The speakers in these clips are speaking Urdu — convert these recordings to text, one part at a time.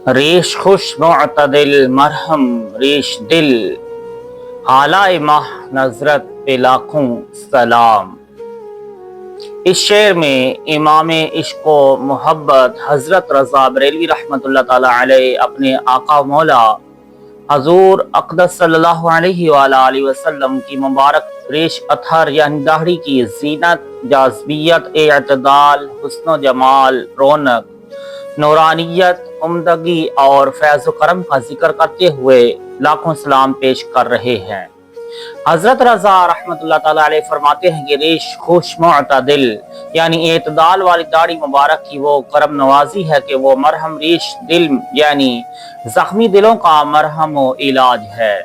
ریش خوش معتدل مرہم ریش دل، حالائے ماہ نظرت پہ لاکھوں سلام۔ اس شعر میں امام عشق و محبت حضرت رضا بریلوی رحمۃ اللہ تعالی علیہ اپنے آقا مولا حضور اقدس صلی اللہ علیہ وآلہ وسلم کی مبارک ریش اطہر یعنی داڑھی کی زینت، جاذبیت، اعتدال، حسن و جمال، رونق، نورانیت، عمدگی اور فیض و کرم کا ذکر کرتے ہوئے لاکھوں سلام پیش کر رہے ہیں۔ حضرت رضا رحمت اللہ تعالی علیہ فرماتے ہیں کہ ریش خوش معتدل یعنی اعتدال والی داڑھی مبارک کی وہ کرم نوازی ہے کہ وہ مرہم ریش دل یعنی زخمی دلوں کا مرہم و علاج ہے۔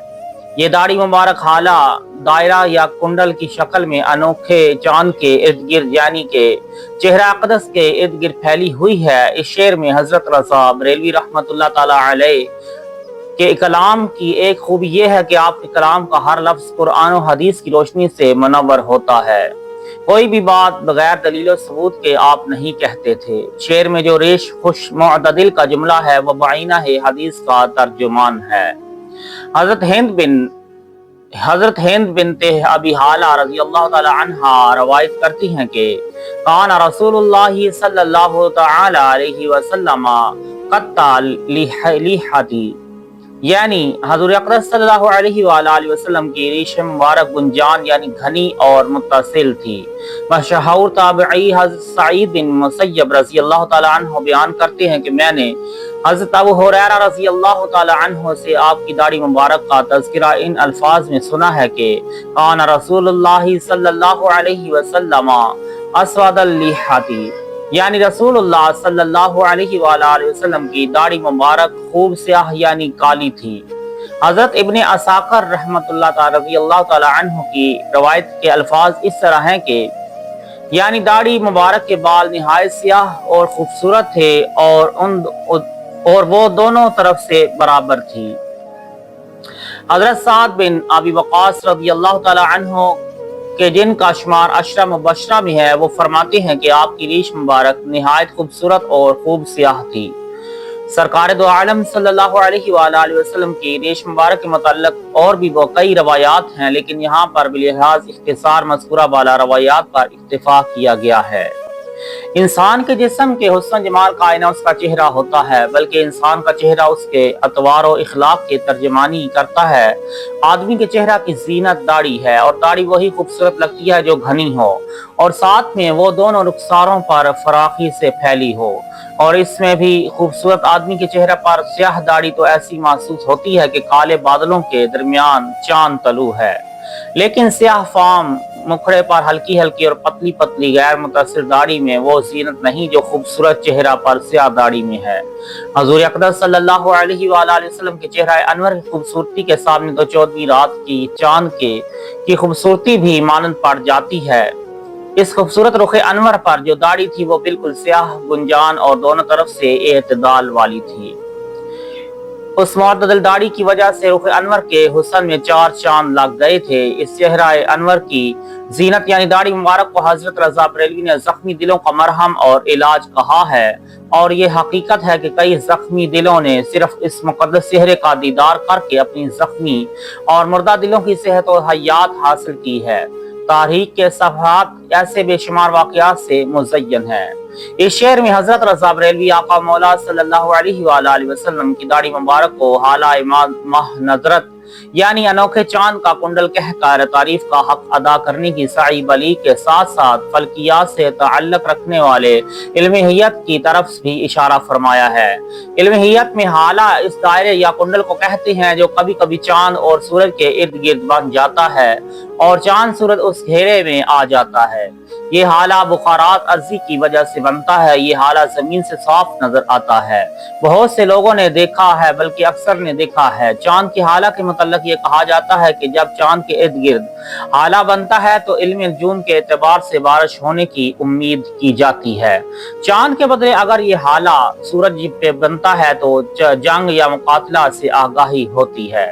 یہ داڑھی مبارک حالہ دائرہ یا کنڈل کی شکل میں انوکھے چاند کے ارد گرد یعنی کہ چہرہ اقدس کے ارد گرد پھیلی ہوئی ہے۔ اس شعر میں حضرت رضا بریلوی رحمت اللہ تعالی علیہ کہ کلام کی ایک خوبی یہ ہے کہ آپ کے کلام کا ہر لفظ قرآن و حدیث کی روشنی سے منور ہوتا ہے۔ کوئی بھی بات بغیر دلیل و ثبوت کے آپ نہیں کہتے تھے۔ شعر میں جو ریش خوش معتدل کا جملہ ہے وہ بعینہ حدیث کا ترجمان ہے۔ حضرت ہند بنت ابی حالہ رضی اللہ تعالی عنہا روایت کرتی ہیں کہ کان رسول اللہ صلی اللہ تعالی علیہ وسلم قطع لیحتی یعنی حضور اقدس صلی اللہ علیہ وآلہ وسلم کی ریش مبارک گنجان یعنی گھنی اور متصل تھی۔ مشہور تابعی حضرت سعید بن مسیب رضی اللہ تعالی عنہ بیان کرتے ہیں کہ میں نے حضرت ابو ہریرہ رضی اللہ تعالی عنہ سے آپ کی داڑھی مبارک کا تذکرہ ان الفاظ میں سنا ہے کہ کان رسول اللہ صلی اللہ علیہ وسلم اسود اللحیۃ یعنی رسول اللہ صلی اللہ علیہ وآلہ وسلم کی داڑھی مبارک خوب سیاہ یعنی کالی تھی۔ حضرت ابن عساکر رحمت اللہ تعالی رضی اللہ تعالی عنہ کی روایت کے الفاظ اس طرح ہیں کہ یعنی داڑھی مبارک کے بال نہایت سیاہ اور خوبصورت تھے اور وہ دونوں طرف سے برابر تھی۔ حضرت سعد بن ابی وقاص رضی اللہ تعالی عنہ کہ جن کا شمار عشرہ مبشرہ میں ہے وہ فرماتے ہیں کہ آپ کی ریش مبارک نہایت خوبصورت اور خوب سیاہ تھی۔ سرکار دو عالم صلی اللہ علیہ وآلہ وسلم کی ریش مبارک کے متعلق اور بھی وہ کئی روایات ہیں، لیکن یہاں پر بلحاظ اختصار مذکورہ بالا روایات پر اکتفا کیا گیا ہے۔ انسان کے جسم کے حسن جمال کا آئینہ اس کا چہرہ ہوتا ہے، بلکہ انسان کا چہرہ اس کے اطوار و اخلاق کے ترجمانی کرتا ہے۔ آدمی کے چہرہ کی زینت داڑھی ہے، اور داڑھی وہی خوبصورت لگتی ہے جو گھنی ہو اور ساتھ میں وہ دونوں رخساروں پر فراخی سے پھیلی ہو، اور اس میں بھی خوبصورت آدمی کے چہرے پر سیاہ داڑھی تو ایسی محسوس ہوتی ہے کہ کالے بادلوں کے درمیان چاند طلوع ہے، لیکن سیاہ فام مکھڑے پر ہلکی ہلکی اور پتلی پتلی غیر متاثر داڑھی میں وہ زینت نہیں جو خوبصورت چہرہ پر سیاہ داڑھی میں ہے۔ حضور اقدس صلی اللہ علیہ وآلہ وسلم کے چہرہ انور کی خوبصورتی کے سامنے تو 14ویں رات کی چاند کی خوبصورتی بھی مانند پڑ جاتی ہے۔ اس خوبصورت رخ انور پر جو داڑھی تھی وہ بالکل سیاہ گنجان اور دونوں طرف سے اعتدال والی تھی۔ اس معتدل داڑھی کی وجہ سے رخ انور کے حسن میں 4 چاند لگ گئے تھے۔ اس چہرہ انور کی زینت یعنی داڑھی مبارک کو حضرت رضا بریلوی نے زخمی دلوں کا مرہم اور علاج کہا ہے، اور یہ حقیقت ہے کہ کئی زخمی دلوں نے صرف اس مقدس چہرے کا دیدار کر کے اپنی زخمی اور مردہ دلوں کی صحت و حیات حاصل کی ہے۔ تاریخ کے صفحات ایسے بے شمار واقعات سے مزین ہیں۔ اس شعر میں حضرت رضا بریلوی آقا مولا صلی اللہ علیہ وآلہ وسلم کی داڑھی مبارک کو حالہ ماہ نظرت یعنی انوکھے چاند کا کنڈل کہہ کر تعریف کا حق ادا کرنے کی سعی بلی کے ساتھ ساتھ فلکیات سے تعلق رکھنے والے علم حیت کی طرف بھی اشارہ فرمایا ہے۔ علم حیت میں حالہ اس دائرے یا کنڈل کو کہتے ہیں جو کبھی کبھی چاند اور سورج کے ارد گرد بن جاتا ہے اور چاند سورج اس گھیرے میں آ جاتا ہے۔ یہ حالہ بخارات ارضی کی وجہ سے بنتا ہے۔ یہ حالہ زمین سے صاف نظر آتا ہے۔ بہت سے لوگوں نے دیکھا ہے، بلکہ اکثر نے دیکھا ہے۔ چاند کی حالہ کے متعلق یہ کہا جاتا ہے کہ جب چاند کے ارد گرد حالہ بنتا ہے تو علم نجوم کے اعتبار سے بارش ہونے کی امید کی جاتی ہے۔ چاند کے بدلے اگر یہ حالہ سورج پہ بنتا ہے تو جنگ یا مقاتلہ سے آگاہی ہوتی ہے۔